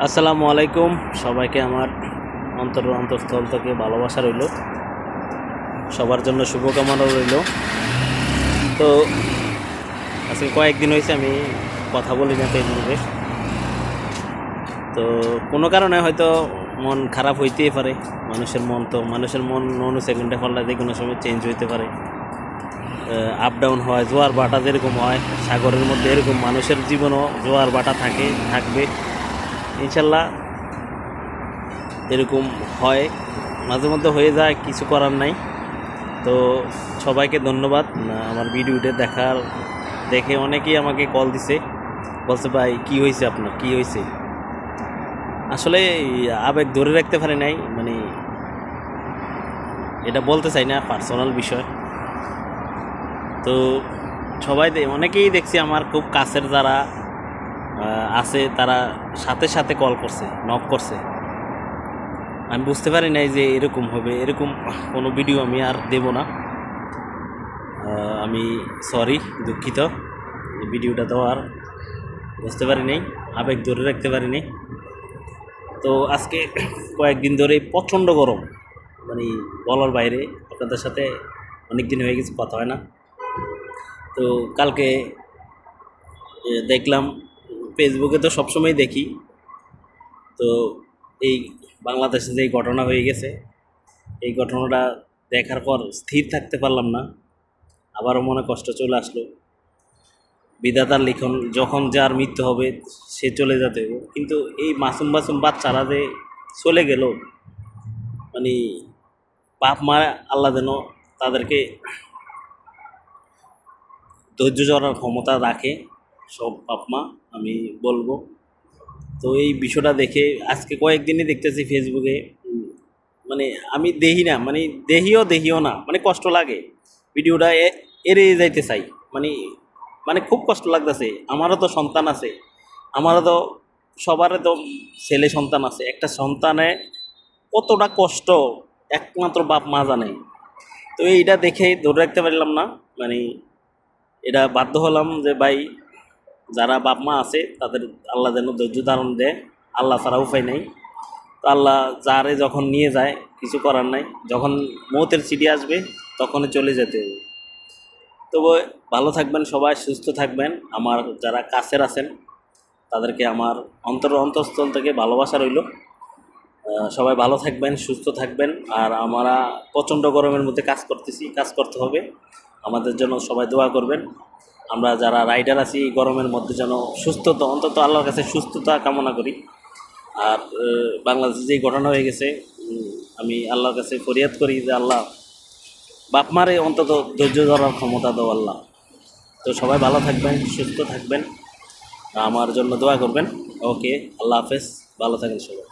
আসসালামু আলাইকুম। সবাইকে আমার অন্তঃস্থল থেকে ভালোবাসা রইল, সবার জন্য শুভকামনা রইল। তো আজকে কয়েকদিন হয়েছে আমি কথা বলি না ফেসবুকে। তো কোনো কারণে হয়তো মন খারাপ হইতেই পারে। মানুষের মন অন্য সেকেন্ডে পাল্লা যে কোনো সময় চেঞ্জ হইতে পারে, আপ ডাউন হয়, জোয়ার বাটা যেরকম হয় সাগরের মধ্যে, এরকম মানুষের জীবনও জোয়ার বাটা থাকবে ইনশাল্লাহ। এরকম হয়, মাঝে মধ্যে হয়ে যায়, কিছু করার নাই। তো সবাইকে ধন্যবাদ আমার ভিডিওটা দেখে অনেকেই আমাকে কল দিছে, বলছে ভাই কী হয়েছে, আপনার কী হয়েছে। আসলে আবেগ ধরে রাখতে পারি নাই, মানে এটা বলতে চাই না, পার্সোনাল বিষয়। তো অনেকেই দেখছি আমার খুব কাছের যারা আছে, তারা সাথে সাথে কল করছে, নক করছে। আমি বুঝতে পারি নাই যে এরকম হবে, এরকম কোনো ভিডিও আমি আর দেব না। আমি সরি, দুঃখিত। ভিডিওটা দেওয়ার বুঝতে পারি নাই, আবেগ ধরে রাখতে পারি নাই। তো আজকে কয়েকদিন ধরে প্রচণ্ড গরম, মানে বলার বাইরে। আপনাদের সাথে অনেক দিন হয়ে গেছে কথা হয় না। তো কালকে দেখলাম ফেসবুকে, তো সবসময় দেখি। তো এই বাংলাদেশে যে ঘটনা হয়ে গেছে, এই ঘটনাটা দেখার পর স্থির থাকতে পারলাম না, আবারও মনে কষ্ট চলে আসলো। বিধাতার লিখন, যখন যার মৃত্যু হবে সে চলে যেতে হবে, কিন্তু এই মাসুম বাচ্চারা যে চলে গেল, মানে বাপ মা আল্লাহ যেন তাদেরকে ধৈর্য ধরার ক্ষমতা রাখে, সব বাপ মা, আমি বলবো। তো এই বিষয়টা দেখে আজকে কয়েকদিনই দেখতেছি ফেসবুকে, মানে আমি দেখি না, মানে দেহিও না, মানে কষ্ট লাগে। ভিডিওটা এড়িয়ে যাইতে চাই, মানে মানে খুব কষ্ট লাগতেছে। আমারও তো সন্তান আছে, আমারও তো সবারও তো ছেলে সন্তান আছে। একটা সন্তানে কতটা কষ্ট একমাত্র বাপ মা জানে। তো এইটা দেখে ধরে রাখতে পারলাম না, মানে এটা বাধ্য হলাম যে ভাই, যারা বাপ মা আছে তাদের আল্লাহ যেন ধৈর্য ধারণ দেয়, আল্লাহ ছাড়া উপায় নেই। তো আল্লাহ যারে যখন নিয়ে যায় কিছু করার নাই, যখন মৌতের চিঠি আসবে তখনই চলে যেতে হবে। তবে ভালো থাকবেন সবাই, সুস্থ থাকবেন। আমার যারা কাছের আছেন তাদেরকে আমার অন্তঃস্থল থেকে ভালোবাসা রইল। সবাই ভালো থাকবেন, সুস্থ থাকবেন। আর আমরা প্রচণ্ড গরমের মধ্যে কাজ করতে হবে, আমাদের জন্য সবাই দোয়া করবেন। আমরা যারা রাইডার আছি গরমের মধ্যে যেন সুস্থতা, অন্তত আল্লাহর কাছে সুস্থতা কামনা করি। আর বাংলাদেশে যে ঘটনা হয়ে গেছে, আমি আল্লাহর কাছে ফরিয়াদ করি যে আল্লাহ বাপ মারে অন্তত ধৈর্য ধরার ক্ষমতা দাও আল্লাহ। তো সবাই ভালো থাকবেন, সুস্থ থাকবেন, আমার জন্য দোয়া করবেন। ওকে, আল্লাহ হাফেজ, ভালো থাকেন সবাই।